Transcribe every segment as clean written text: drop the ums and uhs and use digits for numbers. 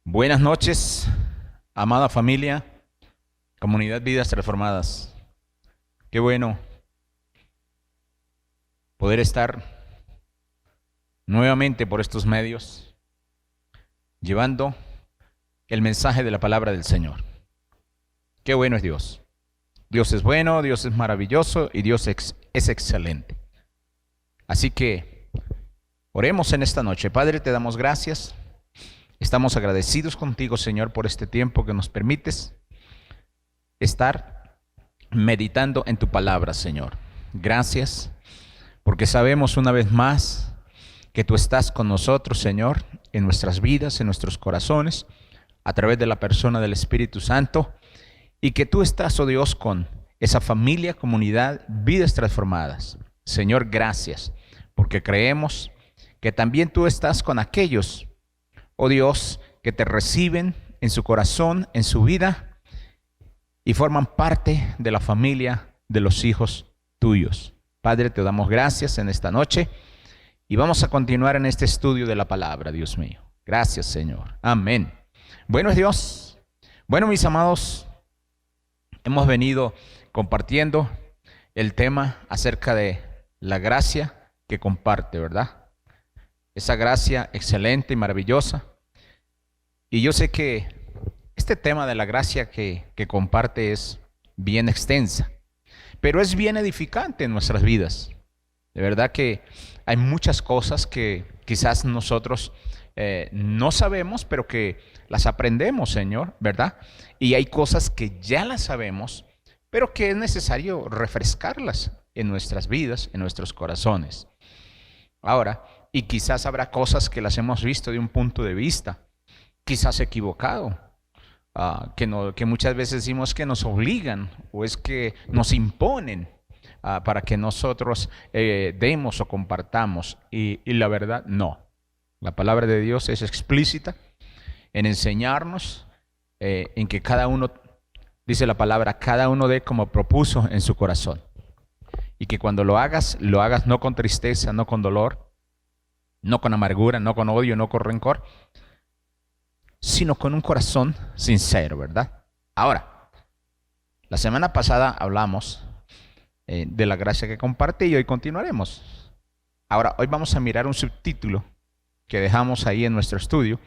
Buenas noches, amada familia, comunidad Vidas Transformadas. Qué bueno poder estar nuevamente por estos medios llevando el mensaje de la palabra del Señor. Qué bueno es Dios. Dios es bueno, Dios es maravilloso y Dios es excelente. Así que oremos en esta noche. Padre, te damos gracias. Estamos agradecidos contigo, Señor, por este tiempo que nos permites estar meditando en tu palabra, Señor. Gracias, porque sabemos una vez más que tú estás con nosotros, Señor, en nuestras vidas, en nuestros corazones, a través de la persona del Espíritu Santo, y que tú estás, oh Dios, con esa familia, comunidad, Vidas Transformadas. Señor, gracias, porque creemos que también tú estás con aquellos, oh Dios, que te reciben en su corazón, en su vida, y forman parte de la familia de los hijos tuyos. Padre, te damos gracias en esta noche y vamos a continuar en este estudio de la palabra, Dios mío. Gracias, Señor. Amén. Bueno es Dios. Bueno, mis amados, hemos venido compartiendo el tema acerca de la gracia que comparte, ¿verdad? Esa gracia excelente y maravillosa. Y yo sé que este tema de la gracia que comparte es bien extensa, pero es bien edificante en nuestras vidas. De verdad que hay muchas cosas que quizás nosotros no sabemos, pero que las aprendemos, Señor, ¿verdad? Y hay cosas que ya las sabemos, pero que es necesario refrescarlas en nuestras vidas, en nuestros corazones. Ahora, y quizás habrá cosas que las hemos visto de un punto de vista, quizás equivocado, que muchas veces decimos que nos obligan o es que nos imponen para que nosotros demos o compartamos. Y la verdad, no. La palabra de Dios es explícita en enseñarnos, en que cada uno, dice la palabra, cada uno dé como propuso en su corazón. Y que cuando lo hagas no con tristeza, no con dolor, no con amargura, no con odio, no con rencor, sino con un corazón sincero, ¿verdad? Ahora, la semana pasada hablamos de la gracia que comparte y hoy continuaremos. Ahora, hoy vamos a mirar un subtítulo que dejamos ahí en nuestro estudio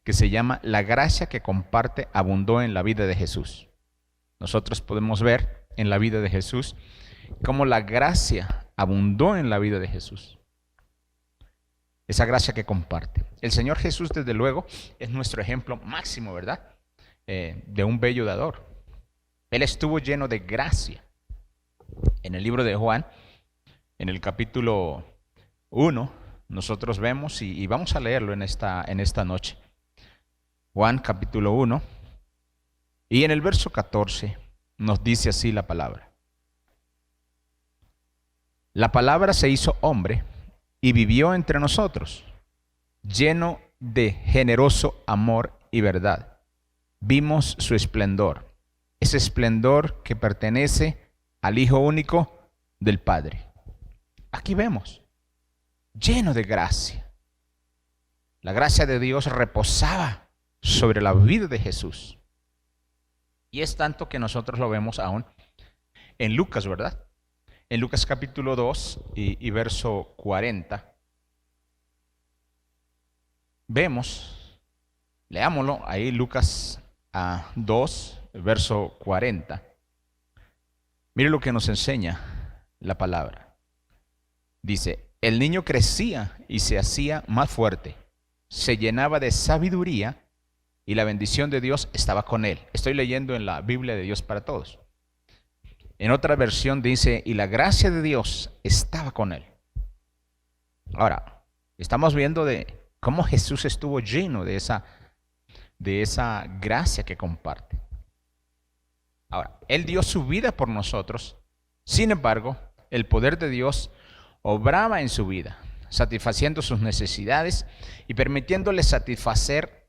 que se llama La gracia que comparte abundó en la vida de Jesús. Nosotros podemos ver en la vida de Jesús cómo la gracia abundó en la vida de Jesús. Esa gracia que comparte. El Señor Jesús, desde luego, es nuestro ejemplo máximo, ¿verdad? De un bello dador. Él estuvo lleno de gracia. En el libro de Juan, en el capítulo 1, nosotros vemos, y vamos a leerlo en esta noche. Juan, capítulo 1, y en el verso 14 nos dice así la palabra. La palabra se hizo hombre y vivió entre nosotros, lleno de generoso amor y verdad. Vimos su esplendor, ese esplendor que pertenece al Hijo único del Padre. Aquí vemos, lleno de gracia. La gracia de Dios reposaba sobre la vida de Jesús. Y es tanto que nosotros lo vemos aún en Lucas, ¿verdad? En Lucas capítulo 2 y verso 40, vemos, leámoslo ahí, Lucas 2, verso 40. Mire lo que nos enseña la palabra. Dice, el niño crecía y se hacía más fuerte, se llenaba de sabiduría y la bendición de Dios estaba con él. Estoy leyendo en la Biblia de Dios para Todos. En otra versión dice, y la gracia de Dios estaba con él. Ahora, estamos viendo de cómo Jesús estuvo lleno de esa gracia que comparte. Ahora, Él dio su vida por nosotros. Sin embargo, el poder de Dios obraba en su vida, satisfaciendo sus necesidades y permitiéndole satisfacer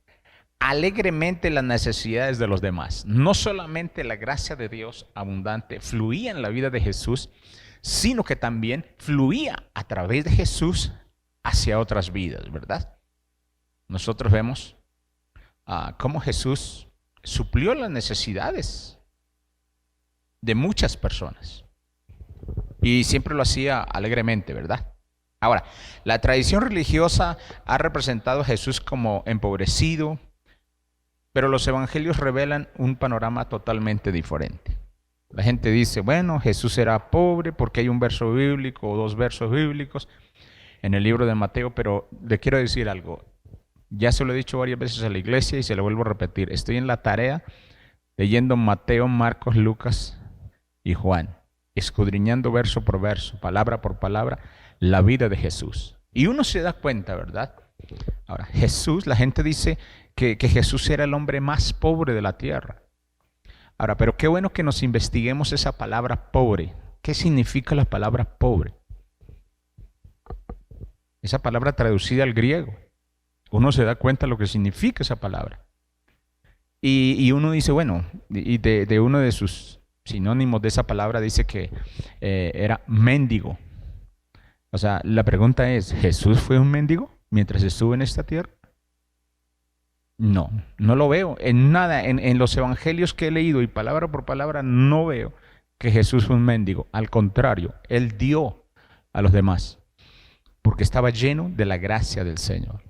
alegremente las necesidades de los demás. No solamente la gracia de Dios abundante fluía en la vida de Jesús, sino que también fluía a través de Jesús hacia otras vidas, ¿verdad? Nosotros vemos cómo Jesús suplió las necesidades de muchas personas. Y siempre lo hacía alegremente, ¿verdad? Ahora, la tradición religiosa ha representado a Jesús como empobrecido, pero los evangelios revelan un panorama totalmente diferente. La gente dice, bueno, Jesús era pobre porque hay un verso bíblico o dos versos bíblicos en el libro de Mateo, pero le quiero decir algo. Ya se lo he dicho varias veces a la iglesia y se lo vuelvo a repetir. Estoy en la tarea leyendo Mateo, Marcos, Lucas y Juan, escudriñando verso por verso, palabra por palabra, la vida de Jesús. Y uno se da cuenta, ¿verdad? Ahora, Jesús, la gente dice que Jesús era el hombre más pobre de la tierra. Ahora, pero qué bueno que nos investiguemos esa palabra pobre. ¿Qué significa la palabra pobre? Esa palabra traducida al griego. Uno se da cuenta de lo que significa esa palabra. Y uno dice, bueno, y de uno de sus sinónimos de esa palabra dice que era mendigo. O sea, la pregunta es, ¿Jesús fue un mendigo mientras estuvo en esta tierra? No, no lo veo. En nada, en los evangelios que he leído y palabra por palabra, no veo que Jesús fue un mendigo. Al contrario, Él dio a los demás, porque estaba lleno de la gracia del Señor.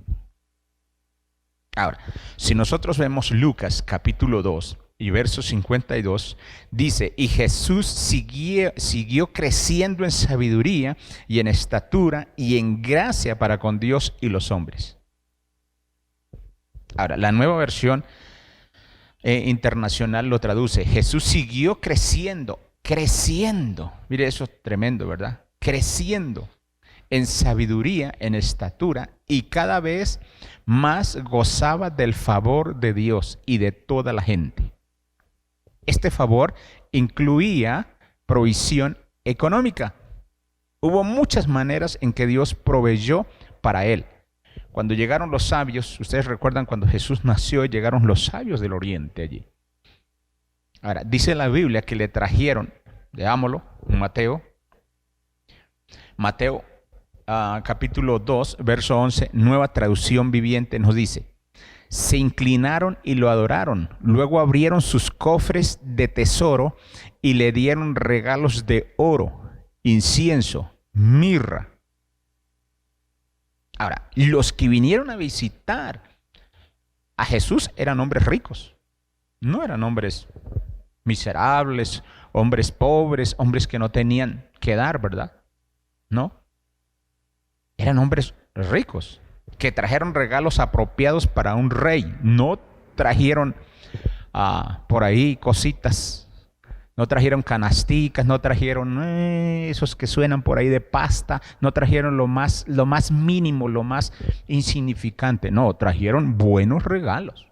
Ahora, si nosotros vemos Lucas capítulo 2 y verso 52, dice, y Jesús siguió creciendo en sabiduría y en estatura y en gracia para con Dios y los hombres. Ahora, la nueva versión internacional lo traduce, Jesús siguió creciendo. Mire, eso es tremendo, ¿verdad? Creciendo en sabiduría, en estatura, y cada vez más gozaba del favor de Dios y de toda la gente. Este favor incluía provisión económica. Hubo muchas maneras en que Dios proveyó para él. Cuando llegaron los sabios, ustedes recuerdan cuando Jesús nació, llegaron los sabios del oriente allí. Ahora, dice la Biblia que le trajeron, leámoslo, en Mateo capítulo 2, verso 11, nueva traducción viviente, nos dice, se inclinaron y lo adoraron, luego abrieron sus cofres de tesoro y le dieron regalos de oro, incienso, mirra. Ahora, los que vinieron a visitar a Jesús eran hombres ricos, no eran hombres miserables, hombres pobres, hombres que no tenían que dar, ¿verdad? No, eran hombres ricos que trajeron regalos apropiados para un rey, no trajeron por ahí cositas. No trajeron canasticas, no trajeron esos que suenan por ahí de pasta, no trajeron lo más mínimo, lo más insignificante. No, trajeron buenos regalos.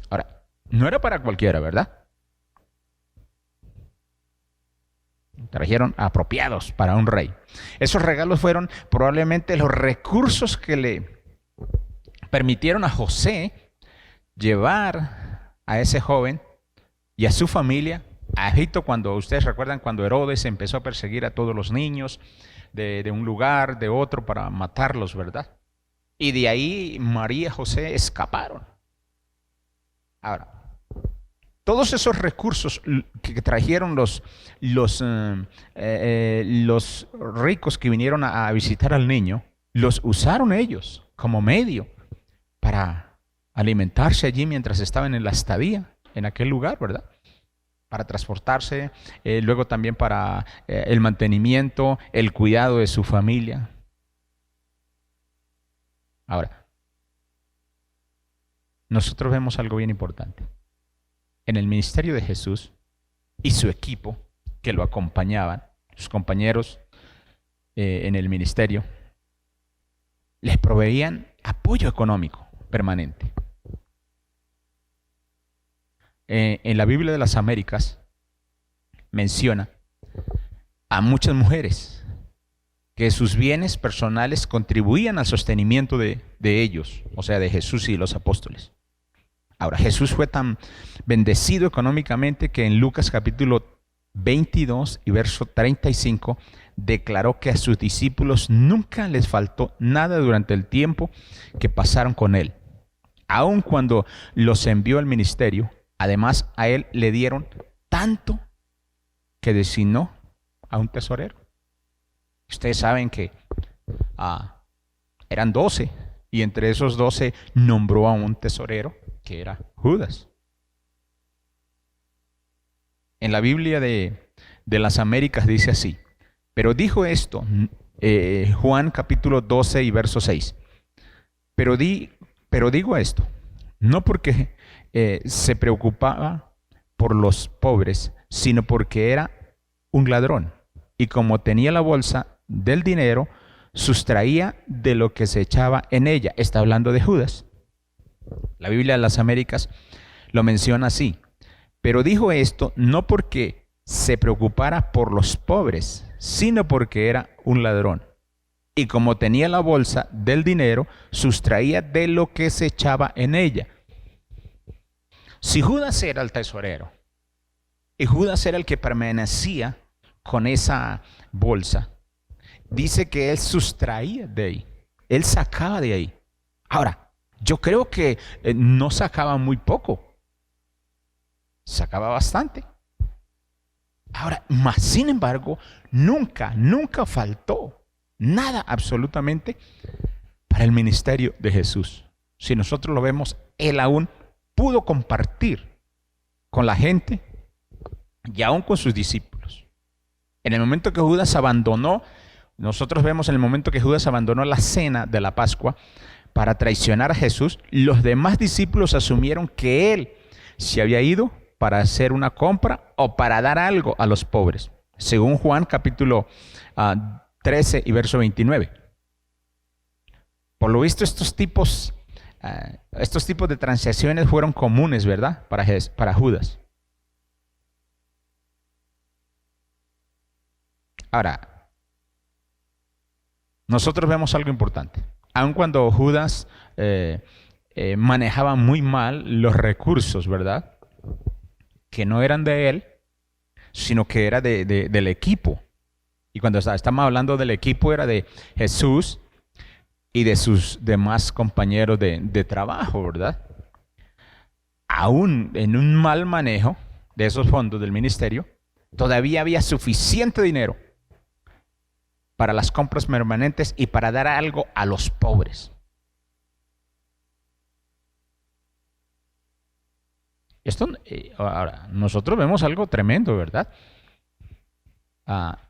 Ahora, no era para cualquiera, ¿verdad? Trajeron apropiados para un rey. Esos regalos fueron probablemente los recursos que le permitieron a José llevar a ese joven y a su familia a Egipto, cuando ustedes recuerdan cuando Herodes empezó a perseguir a todos los niños de un lugar, de otro, para matarlos, ¿verdad? Y de ahí María y José escaparon. Ahora, todos esos recursos que trajeron los ricos que vinieron a visitar al niño, los usaron ellos como medio para alimentarse allí mientras estaban en la estadía en aquel lugar, ¿verdad? Para transportarse, luego también para el mantenimiento, el cuidado de su familia. Ahora, nosotros vemos algo bien importante. En el ministerio de Jesús y su equipo que lo acompañaban, sus compañeros en el ministerio, les proveían apoyo económico permanente. En la Biblia de las Américas menciona a muchas mujeres que sus bienes personales contribuían al sostenimiento de ellos, o sea, de Jesús y los apóstoles. Ahora, Jesús fue tan bendecido económicamente que en Lucas capítulo 22 y verso 35 declaró que a sus discípulos nunca les faltó nada durante el tiempo que pasaron con él. Aun cuando los envió al ministerio, además a él le dieron tanto que designó a un tesorero. Ustedes saben que eran 12 y entre esos 12 nombró a un tesorero que era Judas. En la Biblia de las Américas dice así: pero dijo esto, Juan capítulo 12 y verso 6. Pero digo esto, no porque se preocupaba por los pobres, sino porque era un ladrón. Y como tenía la bolsa del dinero, sustraía de lo que se echaba en ella. Está hablando de Judas. La Biblia de las Américas lo menciona así. Pero dijo esto no porque se preocupara por los pobres, sino porque era un ladrón. Y como tenía la bolsa del dinero, sustraía de lo que se echaba en ella. Si Judas era el tesorero, y Judas era el que permanecía con esa bolsa, dice que él sustraía de ahí, él sacaba de ahí. Ahora, yo creo que no sacaba muy poco, sacaba bastante. Ahora, más sin embargo, nunca faltó nada absolutamente para el ministerio de Jesús. Si nosotros lo vemos, él aún pudo compartir con la gente y aún con sus discípulos. En el momento que Judas abandonó, nosotros vemos en el momento que Judas abandonó la cena de la Pascua para traicionar a Jesús, los demás discípulos asumieron que él se había ido para hacer una compra o para dar algo a los pobres, según Juan capítulo 13 y verso 29. Por lo visto estos tipos de transacciones fueron comunes, ¿verdad? Para Judas. Ahora, nosotros vemos algo importante. Aun cuando Judas manejaba muy mal los recursos, ¿verdad?, que no eran de él, sino que era del equipo. Y cuando estamos hablando del equipo, era de Jesús y de sus demás compañeros de trabajo, ¿verdad? Aún en un mal manejo de esos fondos del ministerio, todavía había suficiente dinero para las compras permanentes y para dar algo a los pobres. Esto, ahora, nosotros vemos algo tremendo, ¿verdad?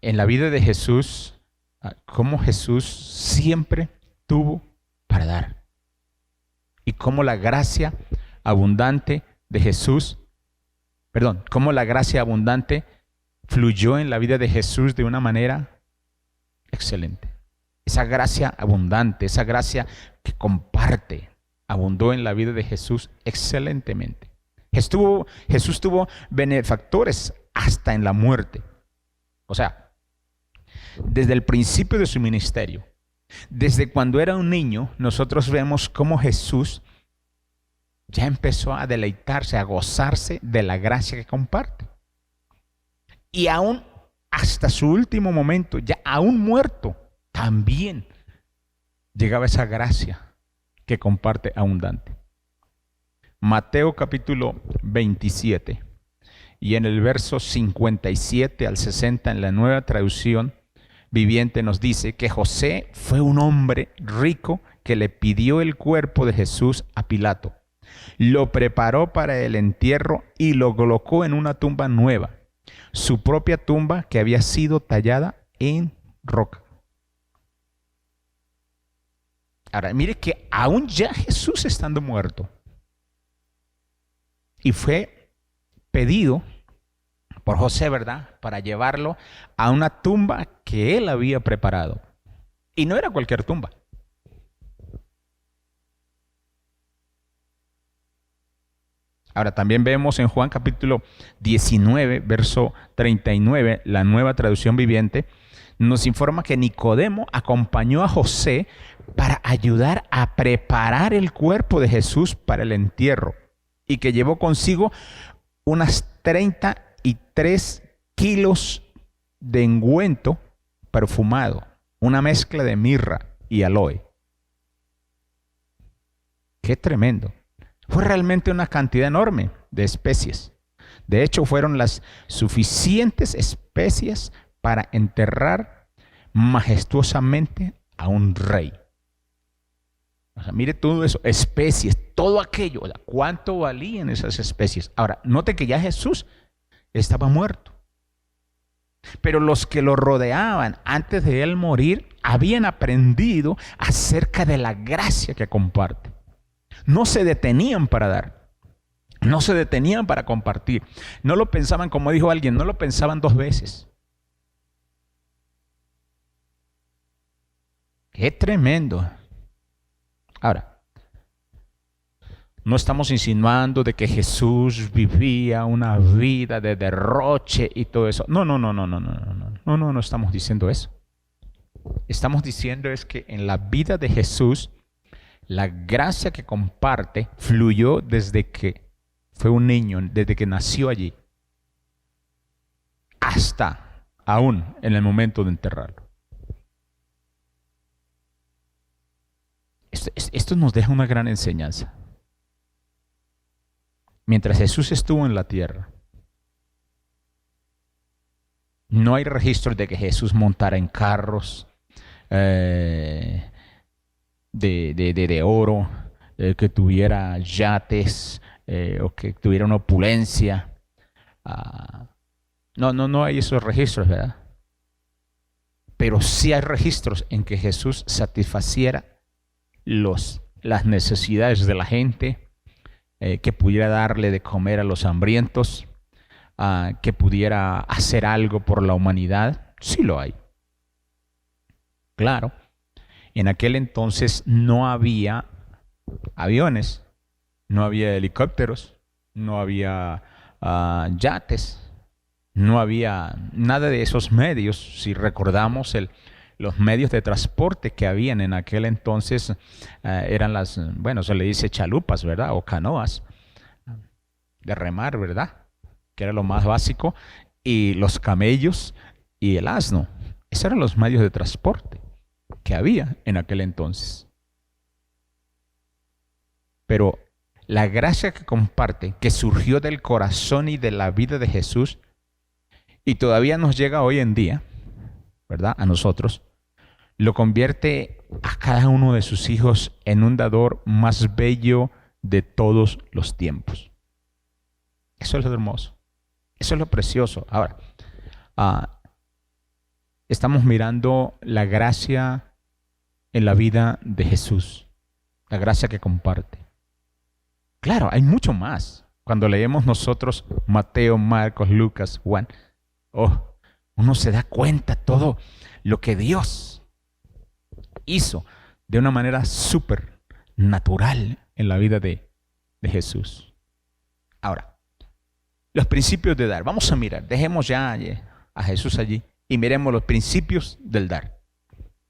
En la vida de Jesús, cómo Jesús siempre tuvo para dar. Y cómo la gracia abundante de Jesús, cómo la gracia abundante fluyó en la vida de Jesús de una manera excelente. Esa gracia abundante, esa gracia que comparte, abundó en la vida de Jesús excelentemente. Jesús tuvo benefactores hasta en la muerte. O sea, desde el principio de su ministerio, desde cuando era un niño, nosotros vemos cómo Jesús ya empezó a deleitarse, a gozarse de la gracia que comparte. Y aún hasta su último momento, ya aún muerto, también llegaba esa gracia que comparte abundante. Mateo capítulo 27 y en el verso 57 al 60 en la Nueva Traducción Viviente nos dice que José fue un hombre rico que le pidió el cuerpo de Jesús a Pilato. Lo preparó para el entierro y lo colocó en una tumba nueva, su propia tumba que había sido tallada en roca. Ahora, mire que aún ya Jesús estando muerto, y fue pedido por José, ¿verdad?, para llevarlo a una tumba que él había preparado. Y no era cualquier tumba. Ahora también vemos en Juan capítulo 19, verso 39, la Nueva Traducción Viviente, nos informa que Nicodemo acompañó a José para ayudar a preparar el cuerpo de Jesús para el entierro y que llevó consigo unas 33 kilos de ungüento perfumado, una mezcla de mirra y aloe. ¡Qué tremendo! Fue realmente una cantidad enorme de especies. De hecho, fueron las suficientes especies para enterrar majestuosamente a un rey. O sea, mire todo eso, especies, todo aquello. O sea, ¿cuánto valían esas especies? Ahora, note que ya Jesús estaba muerto. Pero los que lo rodeaban antes de él morir habían aprendido acerca de la gracia que comparte. No se detenían para dar. No se detenían para compartir. No lo pensaban, como dijo alguien, no lo pensaban dos veces. ¡Qué tremendo! Ahora, no estamos insinuando de que Jesús vivía una vida de derroche y todo eso. No estamos diciendo eso. Estamos diciendo es que en la vida de Jesús, la gracia que comparte fluyó desde que fue un niño, desde que nació allí, hasta aún en el momento de enterrarlo. Esto nos deja una gran enseñanza. Mientras Jesús estuvo en la tierra, no hay registros de que Jesús montara en carros de oro, que tuviera yates o que tuviera una opulencia. No hay esos registros, ¿verdad? Pero sí hay registros en que Jesús satisfaciera las necesidades de la gente, que pudiera darle de comer a los hambrientos, que pudiera hacer algo por la humanidad. Sí lo hay. Claro, en aquel entonces no había aviones, no había helicópteros, no había yates, no había nada de esos medios. Si recordamos los medios de transporte que habían en aquel entonces, eran se le dice chalupas, ¿verdad? O canoas de remar, ¿verdad? Que era lo más básico, y los camellos y el asno. Esos eran los medios de transporte que había en aquel entonces. Pero la gracia que comparte, que surgió del corazón y de la vida de Jesús, y todavía nos llega hoy en día, ¿verdad? A nosotros, lo convierte a cada uno de sus hijos en un dador más bello de todos los tiempos. Eso es lo hermoso. Eso es lo precioso. Ahora, estamos mirando la gracia en la vida de Jesús, la gracia que comparte. Claro, hay mucho más. Cuando leemos nosotros Mateo, Marcos, Lucas, Juan, uno se da cuenta todo lo que Dios hizo de una manera súper natural en la vida de Jesús. Ahora, los principios de dar. Vamos a mirar, dejemos ya a Jesús allí y miremos los principios del dar.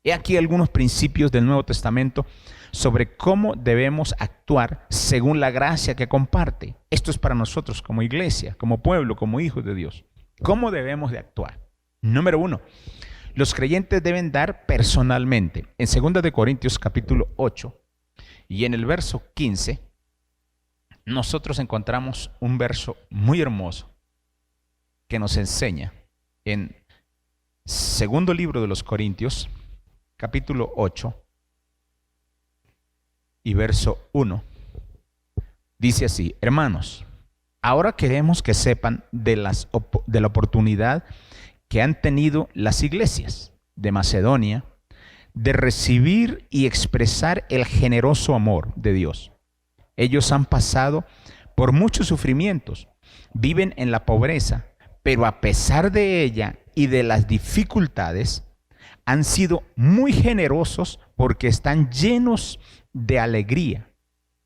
He aquí algunos principios del Nuevo Testamento sobre cómo debemos actuar según la gracia que comparte. Esto es para nosotros como iglesia, como pueblo, como hijos de Dios. ¿Cómo debemos de actuar? Número 1, los creyentes deben dar personalmente. En 2 de Corintios capítulo 8 y en el verso 15, nosotros encontramos un verso muy hermoso que nos enseña en segundo libro de los Corintios, capítulo 8 y verso 1. Dice así: hermanos, ahora queremos que sepan de la oportunidad que han tenido las iglesias de Macedonia de recibir y expresar el generoso amor de Dios. Ellos han pasado por muchos sufrimientos, viven en la pobreza, pero a pesar de ella y de las dificultades, han sido muy generosos porque están llenos de alegría.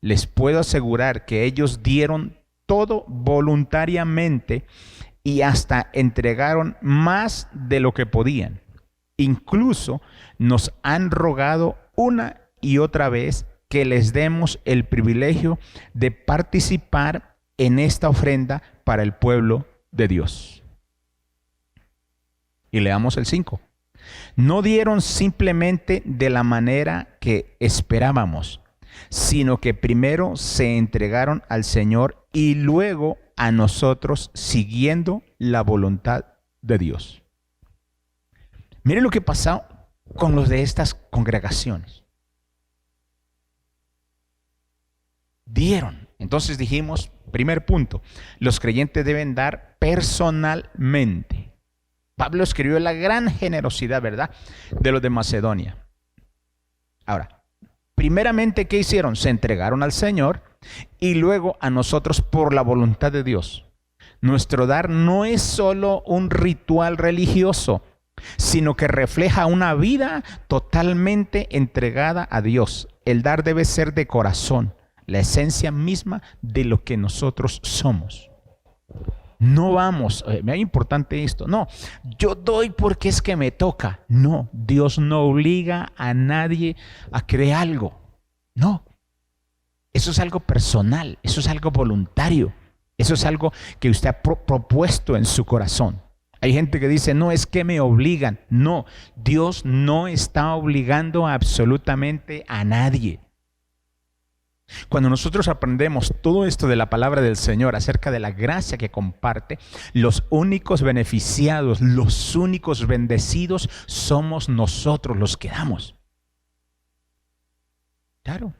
Les puedo asegurar que ellos dieron todo voluntariamente y hasta entregaron más de lo que podían. Incluso nos han rogado una y otra vez que les demos el privilegio de participar en esta ofrenda para el pueblo de Dios. Y leamos el 5. No dieron simplemente de la manera que esperábamos, sino que primero se entregaron al Señor y luego a nosotros siguiendo la voluntad de Dios. Miren lo que pasó con los de estas congregaciones. Dieron. Entonces dijimos, primer punto, los creyentes deben dar personalmente. Pablo escribió la gran generosidad, ¿verdad?, de los de Macedonia. Ahora, primeramente, ¿qué hicieron? Se entregaron al Señor y luego a nosotros por la voluntad de Dios. Nuestro dar no es solo un ritual religioso, sino que refleja una vida totalmente entregada a Dios. El dar debe ser de corazón, la esencia misma de lo que nosotros somos. No vamos, es importante esto, no, yo doy porque es que me toca. No, Dios no obliga a nadie a creer algo. No, eso es algo personal, eso es algo voluntario, eso es algo que usted ha propuesto en su corazón. Hay gente que dice, no, es que me obligan. No, Dios no está obligando absolutamente a nadie. Cuando nosotros aprendemos todo esto de la palabra del Señor acerca de la gracia que comparte, los únicos beneficiados, los únicos bendecidos somos nosotros los que damos. Claro.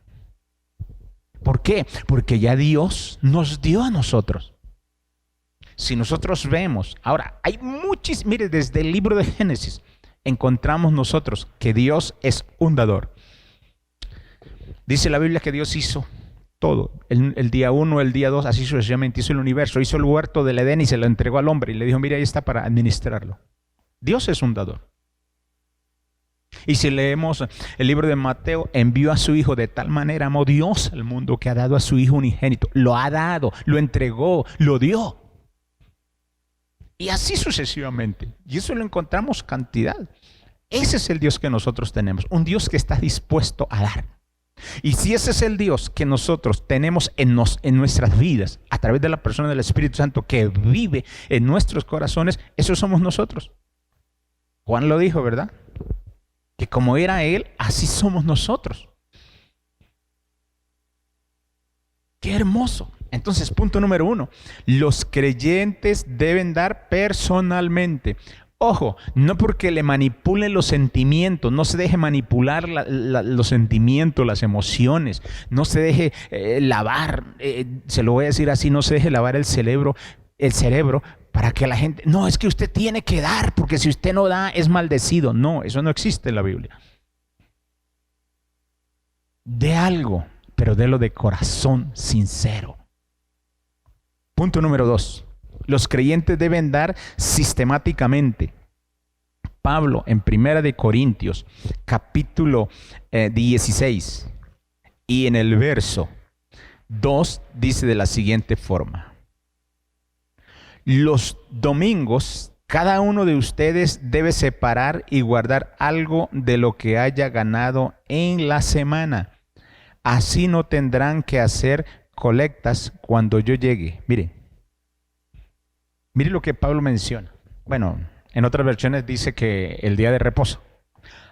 ¿Por qué? Porque ya Dios nos dio a nosotros. Si nosotros vemos, ahora hay mire, desde el libro de Génesis encontramos nosotros que Dios es un dador. Dice la Biblia que Dios hizo todo. El día 1, el día 2, así sucesivamente hizo el universo. Hizo el huerto del Edén y se lo entregó al hombre. Y le dijo, mira, ahí está para administrarlo. Dios es un dador. Y si leemos el libro de Mateo, envió a su Hijo, de tal manera amó Dios al mundo que ha dado a su Hijo unigénito. Lo ha dado, lo entregó, lo dio. Y así sucesivamente. Y eso lo encontramos cantidad. Ese es el Dios que nosotros tenemos. Un Dios que está dispuesto a dar. Y si ese es el Dios que nosotros tenemos en nuestras vidas, a través de la persona del Espíritu Santo que vive en nuestros corazones, eso somos nosotros. Juan lo dijo, ¿verdad? Que como era Él, así somos nosotros. ¡Qué hermoso! Entonces, punto número 1. Los creyentes deben dar personalmente. Ojo, no porque le manipulen los sentimientos, no se deje manipular los sentimientos, las emociones, no se deje lavar, se lo voy a decir así, no se deje lavar el cerebro para que la gente, no, es que usted tiene que dar, porque si usted no da es maldecido. No, eso no existe en la Biblia. De algo, pero délo de corazón sincero. Punto número 2. Los creyentes deben dar sistemáticamente. Pablo en 1 Corintios, capítulo 16, y en el verso 2 dice de la siguiente forma. Los domingos, cada uno de ustedes debe separar y guardar algo de lo que haya ganado en la semana. Así no tendrán que hacer colectas cuando yo llegue. Mire lo que Pablo menciona. Bueno, en otras versiones dice que el día de reposo.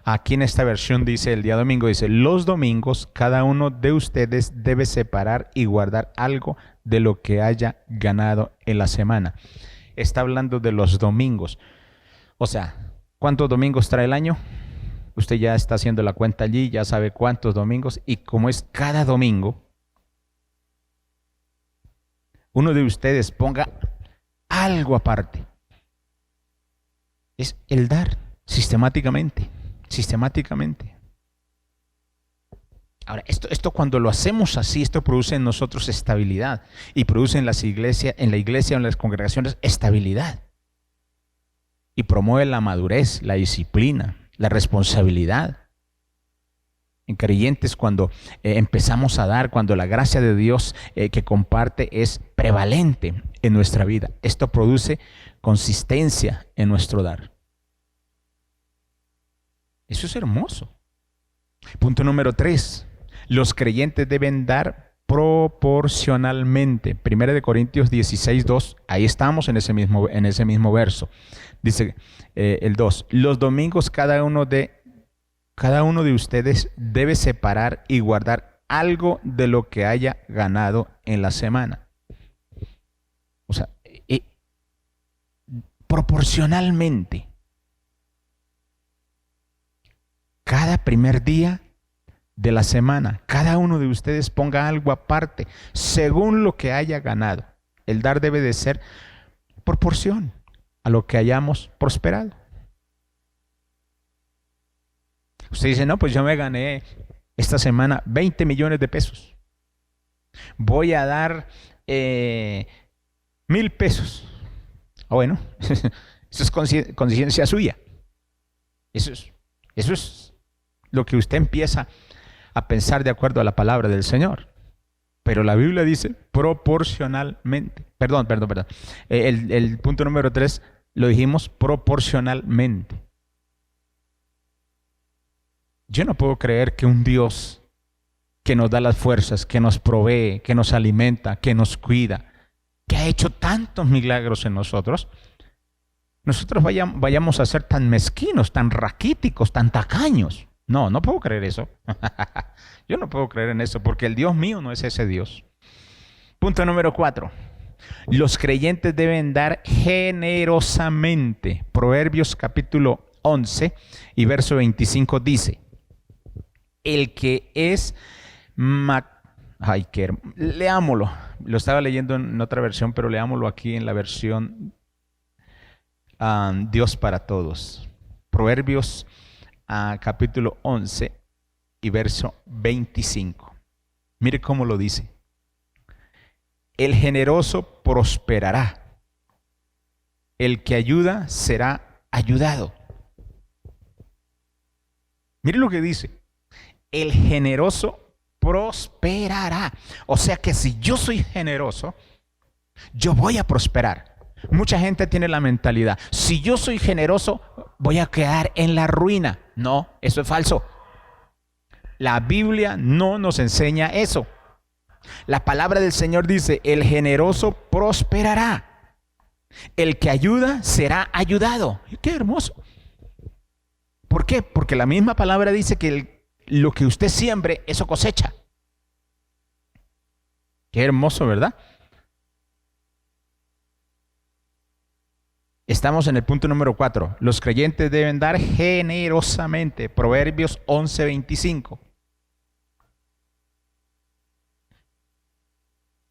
Aquí en esta versión dice el día domingo. Dice, los domingos cada uno de ustedes debe separar y guardar algo de lo que haya ganado en la semana. Está hablando de los domingos. O sea, ¿cuántos domingos trae el año? Usted ya está haciendo la cuenta allí, ya sabe cuántos domingos. Y como es cada domingo, uno de ustedes ponga algo aparte. Es el dar sistemáticamente. Ahora, esto cuando lo hacemos así, esto produce en nosotros estabilidad y produce en la iglesia o en las congregaciones estabilidad. Y promueve la madurez, la disciplina, la responsabilidad. En creyentes, cuando empezamos a dar, cuando la gracia de Dios que comparte es prevalente en nuestra vida, esto produce consistencia en nuestro dar. Eso es hermoso. Punto número 3. Los creyentes deben dar proporcionalmente. 1 Corintios 16, 2. Ahí estamos en ese mismo verso. Dice el 2. Los domingos cada uno de ustedes debe separar y guardar algo de lo que haya ganado en la semana. O sea, proporcionalmente, cada primer día de la semana, cada uno de ustedes ponga algo aparte, según lo que haya ganado. El dar debe de ser proporción a lo que hayamos prosperado. Usted dice, no, pues yo me gané esta semana 20 millones de pesos. Voy a dar 1,000 pesos. Bueno, eso es conciencia suya. Eso es lo que usted empieza a pensar de acuerdo a la palabra del Señor. Pero la Biblia dice proporcionalmente. Perdón. El punto número 3 lo dijimos proporcionalmente. Yo no puedo creer que un Dios que nos da las fuerzas, que nos provee, que nos alimenta, que nos cuida, que ha hecho tantos milagros en nosotros vayamos a ser tan mezquinos, tan raquíticos, tan tacaños. No puedo creer eso. Yo no puedo creer en eso porque el Dios mío no es ese Dios. Punto número 4. Los creyentes deben dar generosamente. Proverbios capítulo 11 y verso 25 dice: el que es leámoslo. Lo estaba leyendo en otra versión, pero leámoslo aquí en la versión Dios para Todos. Proverbios capítulo 11 y verso 25. Mire cómo lo dice. El generoso prosperará. El que ayuda será ayudado. Mire lo que dice. El generoso prosperará. O sea que si yo soy generoso, yo voy a prosperar. Mucha gente tiene la mentalidad, si yo soy generoso, voy a quedar en la ruina. No, eso es falso. La Biblia no nos enseña eso. La palabra del Señor dice, el generoso prosperará. El que ayuda será ayudado. ¡Qué hermoso! ¿Por qué? Porque la misma palabra dice que lo que usted siembre, eso cosecha. Qué hermoso, ¿verdad? Estamos en el punto número 4. Los creyentes deben dar generosamente. Proverbios 11:25.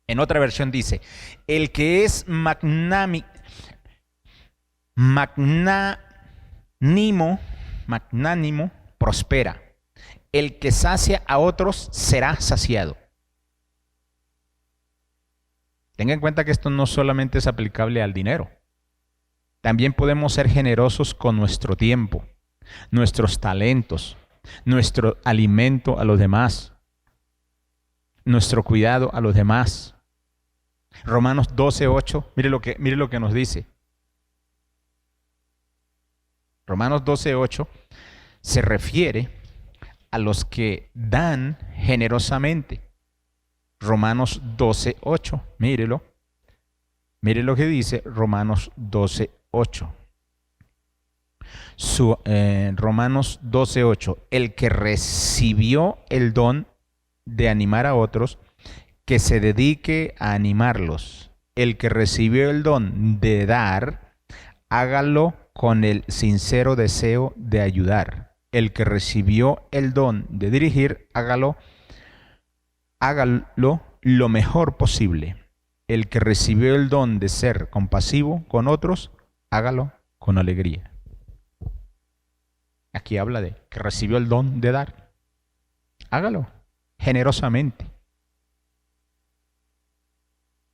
En otra versión dice, el que es magnánimo prospera. El que sacia a otros será saciado. Tenga en cuenta que esto no solamente es aplicable al dinero. También podemos ser generosos con nuestro tiempo, nuestros talentos, nuestro alimento a los demás, nuestro cuidado a los demás. Romanos 12:8, mire lo que nos dice. Romanos 12:8 se refiere a los que dan generosamente. Romanos 12:8, mírelo. Mire lo que dice Romanos 12:8. Romanos 12:8. El que recibió el don de animar a otros, que se dedique a animarlos. El que recibió el don de dar, hágalo con el sincero deseo de ayudar. El que recibió el don de dirigir, hágalo lo mejor posible. El que recibió el don de ser compasivo con otros, hágalo con alegría. Aquí habla de que recibió el don de dar. Hágalo generosamente.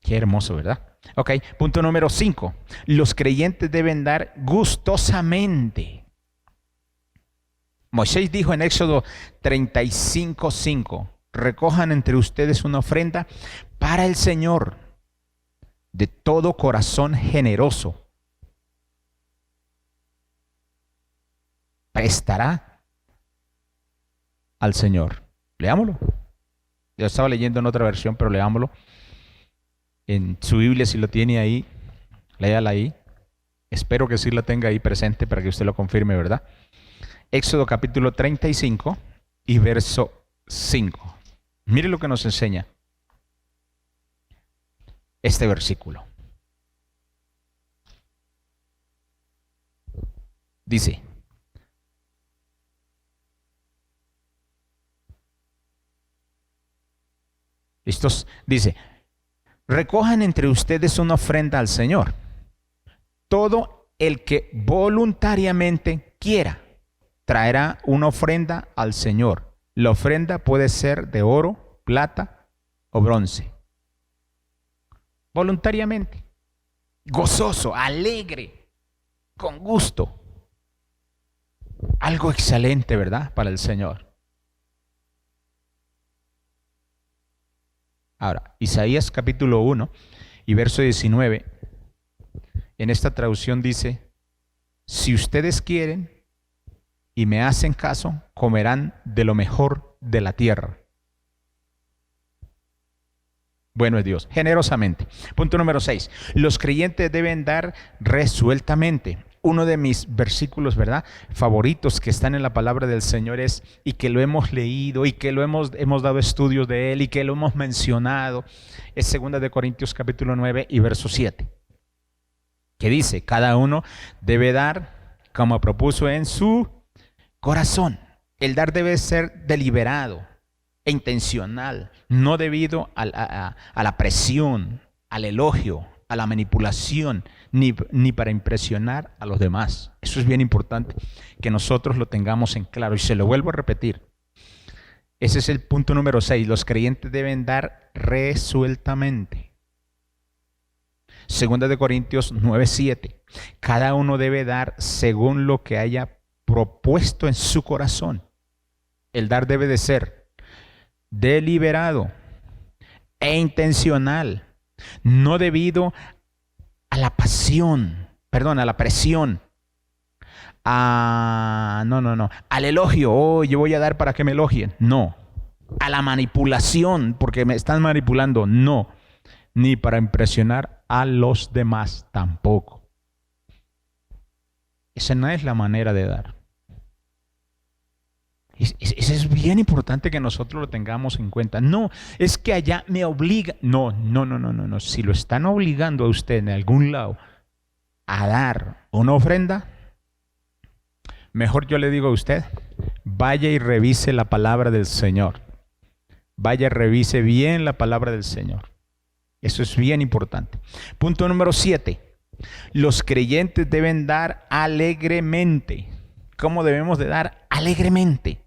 Qué hermoso, ¿verdad? Ok, punto número 5. Los creyentes deben dar gustosamente. Moisés dijo en Éxodo 35:5, recojan entre ustedes una ofrenda para el Señor de todo corazón generoso. Prestará al Señor. Leámoslo. Yo estaba leyendo en otra versión, pero leámoslo. En su Biblia, si lo tiene ahí, léala ahí. Espero que sí la tenga ahí presente para que usted lo confirme, ¿verdad? Éxodo capítulo 35 y verso 5. Mire lo que nos enseña este versículo. Dice, ¿listos? Dice, recojan entre ustedes una ofrenda al Señor. Todo el que voluntariamente quiera traerá una ofrenda al Señor. La ofrenda puede ser de oro, plata o bronce. Voluntariamente, gozoso, alegre, con gusto. Algo excelente, ¿verdad? Para el Señor. Ahora, Isaías capítulo 1 y verso 19, en esta traducción dice, si ustedes quieren y me hacen caso, comerán de lo mejor de la tierra. Bueno es Dios, generosamente. Punto número 6. Los creyentes deben dar resueltamente. Uno de mis versículos, ¿verdad?, favoritos que están en la palabra del Señor es, y que lo hemos leído y que lo hemos dado estudios de él y que lo hemos mencionado, es 2 de Corintios capítulo 9 y verso 7, que dice, cada uno debe dar como propuso en su corazón. El dar debe ser deliberado e intencional, no debido a la presión, al elogio, a la manipulación, ni para impresionar a los demás. Eso es bien importante que nosotros lo tengamos en claro, y se lo vuelvo a repetir. Ese es el punto número 6. Los creyentes deben dar resueltamente. 2 de Corintios 9:7. Cada uno debe dar según lo que haya propuesto en su corazón. El dar debe de ser deliberado e intencional, no debido a la pasión, a la presión, al elogio, oh, yo voy a dar para que me elogien, no, a la manipulación, porque me están manipulando, no, ni para impresionar a los demás tampoco. Esa no es la manera de dar. Eso es bien importante que nosotros lo tengamos en cuenta. No, es que allá me obliga. No. Si lo están obligando a usted en algún lado a dar una ofrenda, mejor yo le digo a usted, vaya y revise la palabra del Señor. Vaya y revise bien la palabra del Señor. Eso es bien importante. Punto número 7. Los creyentes deben dar alegremente. ¿Cómo debemos de dar? Alegremente.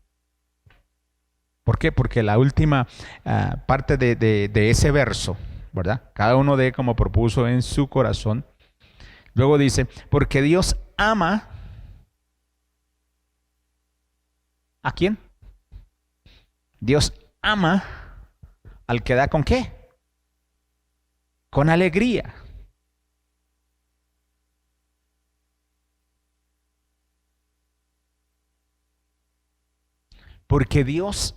¿Por qué? Porque la última parte de ese verso, ¿verdad? Cada uno dé como propuso en su corazón. Luego dice, porque Dios ama. ¿A quién? Dios ama al que da ¿con qué? Con alegría. Porque Dios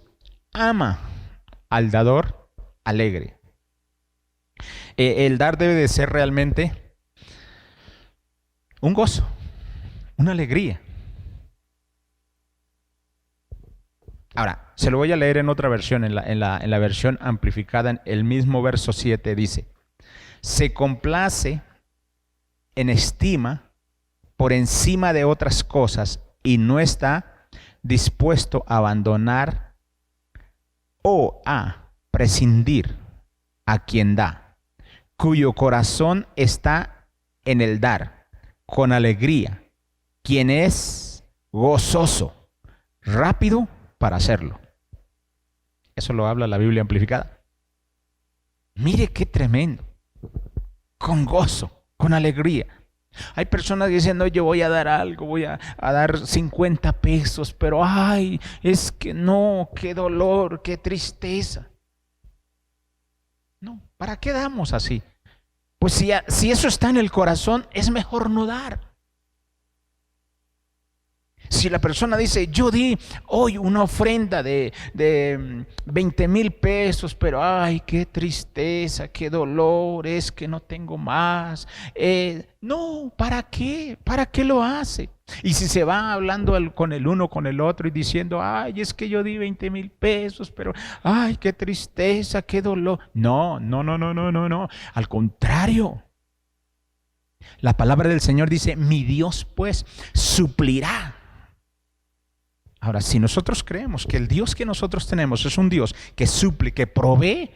ama al dador alegre. El dar debe de ser realmente un gozo, una alegría. Ahora, se lo voy a leer en otra versión, en la versión amplificada, en el mismo verso 7 dice, se complace en estima por encima de otras cosas y no está dispuesto a abandonar o a prescindir a quien da, cuyo corazón está en el dar, con alegría, quien es gozoso, rápido para hacerlo. Eso lo habla la Biblia amplificada. Mire qué tremendo, con gozo, con alegría. Hay personas que dicen, no, yo voy a dar algo, voy a dar 50 pesos, pero ay, es que no, qué dolor, qué tristeza. No, ¿para qué damos así? Pues si eso está en el corazón, es mejor no dar. Si la persona dice, yo di hoy una ofrenda de 20,000 pesos, pero ay, qué tristeza, qué dolor, es que no tengo más. No, ¿para qué? ¿Para qué lo hace? Y si se va hablando con el uno, con el otro y diciendo, ay, es que yo di 20,000 pesos, pero, ay, qué tristeza, qué dolor. No, no, no, no, no, no, no. Al contrario. La palabra del Señor dice, mi Dios pues suplirá. Ahora, si nosotros creemos que el Dios que nosotros tenemos es un Dios que suple, que provee,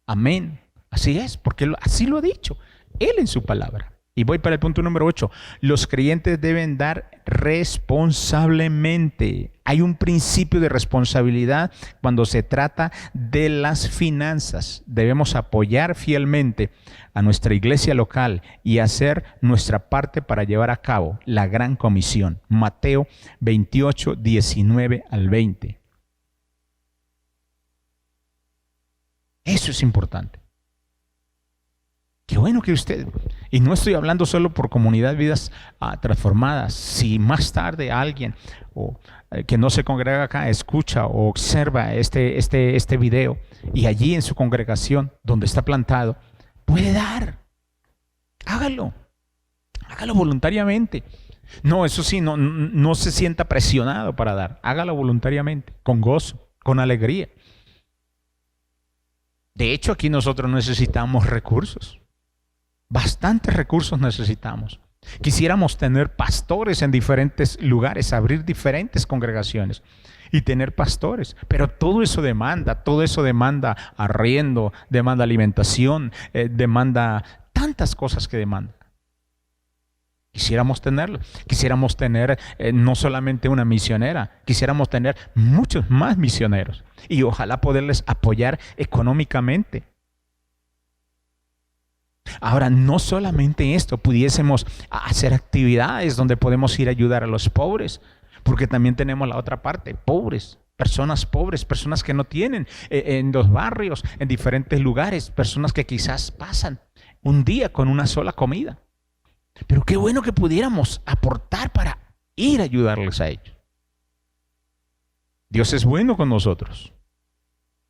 amén. Así es, porque así lo ha dicho Él en su palabra. Y voy para el punto número 8. Los creyentes deben dar responsablemente. Hay un principio de responsabilidad cuando se trata de las finanzas. Debemos apoyar fielmente a nuestra iglesia local y hacer nuestra parte para llevar a cabo la gran comisión. Mateo 28, 19 al 20. Eso es importante. Qué bueno que usted, y no estoy hablando solo por Comunidad Vidas Transformadas, si más tarde alguien que no se congrega acá escucha o observa este video y allí en su congregación donde está plantado, puede dar, hágalo voluntariamente. No, eso sí, no se sienta presionado para dar, hágalo voluntariamente, con gozo, con alegría. De hecho, aquí nosotros necesitamos recursos. Bastantes recursos necesitamos. Quisiéramos tener pastores en diferentes lugares, abrir diferentes congregaciones y tener pastores. Pero todo eso demanda arriendo, demanda alimentación, demanda tantas cosas que demanda. Quisiéramos tenerlo. Quisiéramos tener no solamente una misionera, quisiéramos tener muchos más misioneros y ojalá poderles apoyar económicamente. Ahora, no solamente esto, pudiésemos hacer actividades donde podemos ir a ayudar a los pobres, porque también tenemos la otra parte, pobres, personas que no tienen en los barrios, en diferentes lugares, personas que quizás pasan un día con una sola comida. Pero qué bueno que pudiéramos aportar para ir a ayudarles a ellos. Dios es bueno con nosotros.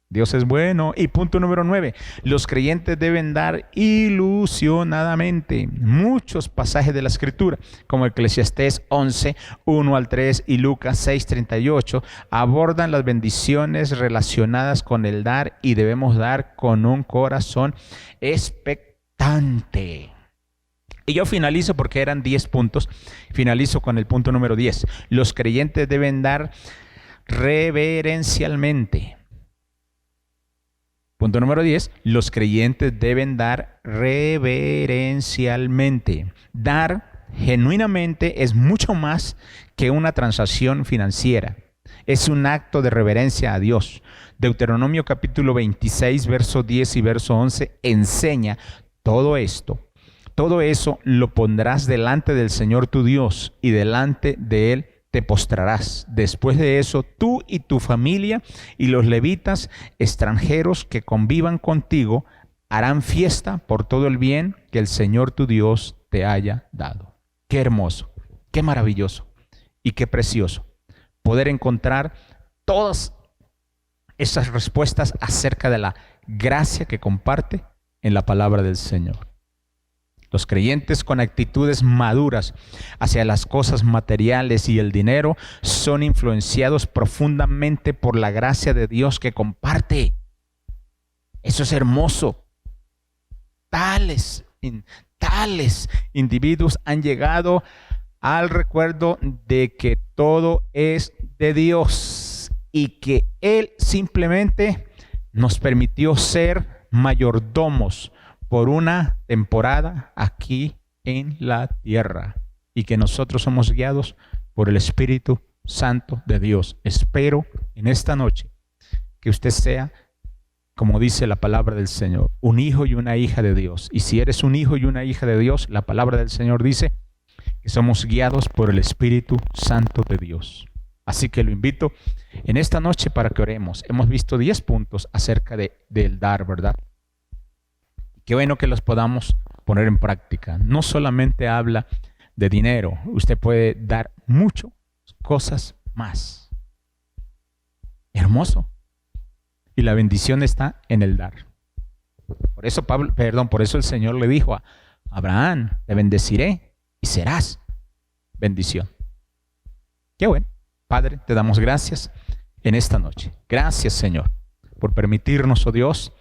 Dios es bueno. Y punto número 9. Los creyentes deben dar ilusionadamente. Muchos pasajes de la Escritura, como Eclesiastés 11, 1 al 3 y Lucas 6, 38, abordan las bendiciones relacionadas con el dar y debemos dar con un corazón expectante. Y yo finalizo porque eran 10 puntos. Finalizo con el punto número 10. Los creyentes deben dar reverencialmente. Punto número 10, los creyentes deben dar reverencialmente. Dar genuinamente es mucho más que una transacción financiera. Es un acto de reverencia a Dios. Deuteronomio capítulo 26, verso 10 y verso 11 enseña todo esto. Todo eso lo pondrás delante del Señor tu Dios y delante de Él te postrarás. Después de eso, tú y tu familia y los levitas extranjeros que convivan contigo harán fiesta por todo el bien que el Señor tu Dios te haya dado. Qué hermoso, qué maravilloso y qué precioso poder encontrar todas esas respuestas acerca de la gracia que comparte en la palabra del Señor. Los creyentes con actitudes maduras hacia las cosas materiales y el dinero son influenciados profundamente por la gracia de Dios que comparte. Eso es hermoso. Tales individuos han llegado al recuerdo de que todo es de Dios y que Él simplemente nos permitió ser mayordomos por una temporada aquí en la tierra y que nosotros somos guiados por el Espíritu Santo de Dios. Espero en esta noche que usted sea, como dice la palabra del Señor, un hijo y una hija de Dios. Y si eres un hijo y una hija de Dios, la palabra del Señor dice que somos guiados por el Espíritu Santo de Dios. Así que lo invito en esta noche para que oremos. Hemos visto 10 puntos acerca del dar, ¿verdad? Qué bueno que los podamos poner en práctica. No solamente habla de dinero, usted puede dar muchas cosas más. Hermoso. Y la bendición está en el dar. Por eso por eso el Señor le dijo a Abraham, te bendeciré y serás bendición. Qué bueno. Padre, te damos gracias en esta noche. Gracias, Señor, por permitirnos, oh Dios,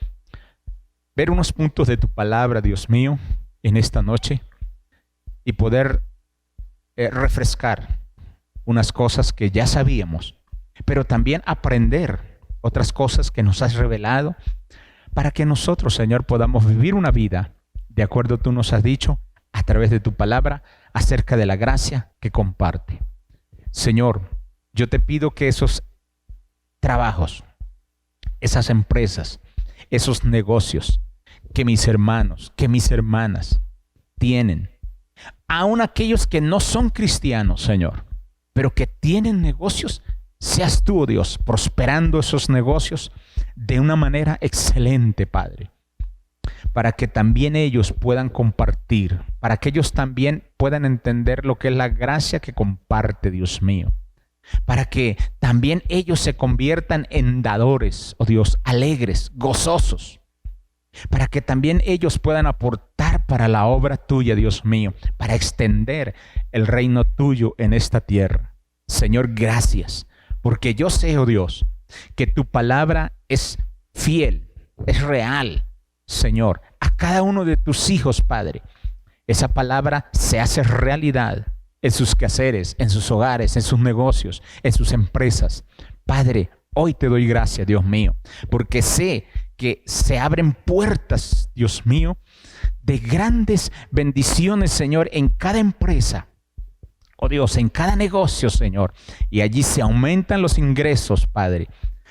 ver unos puntos de tu palabra, Dios mío, en esta noche y poder refrescar unas cosas que ya sabíamos, pero también aprender otras cosas que nos has revelado para que nosotros, Señor, podamos vivir una vida de acuerdo a tú nos has dicho a través de tu palabra acerca de la gracia que comparte. Señor, yo te pido que esos trabajos, esas empresas, esos negocios que mis hermanos, que mis hermanas tienen, aun aquellos que no son cristianos, Señor, pero que tienen negocios, seas tú, oh Dios, prosperando esos negocios de una manera excelente, Padre, para que también ellos puedan compartir, para que ellos también puedan entender lo que es la gracia que comparte, Dios mío, para que también ellos se conviertan en dadores, oh Dios, alegres, gozosos, para que también ellos puedan aportar para la obra tuya, Dios mío, para extender el reino tuyo en esta tierra. Señor, gracias, porque yo sé, oh Dios, que tu palabra es fiel, es real, Señor, a cada uno de tus hijos, Padre. Esa palabra se hace realidad en sus quehaceres, en sus hogares, en sus negocios, en sus empresas. Padre, hoy te doy gracias, Dios mío, porque sé que se abren puertas, Dios mío, de grandes bendiciones, Señor, en cada empresa. Oh Dios, en cada negocio, Señor. Y allí se aumentan los ingresos, Padre.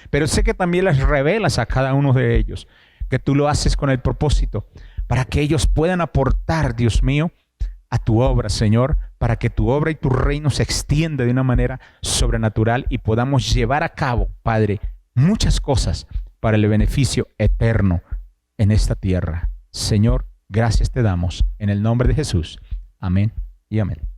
Pero sé que también les revelas a cada uno de ellos que tú lo haces con el propósito para que ellos puedan aportar, Dios mío, a tu obra, Señor, para que tu obra y tu reino se extienda de una manera sobrenatural y podamos llevar a cabo, Padre, muchas cosas para el beneficio eterno en esta tierra. Señor, gracias te damos en el nombre de Jesús. Amén y amén.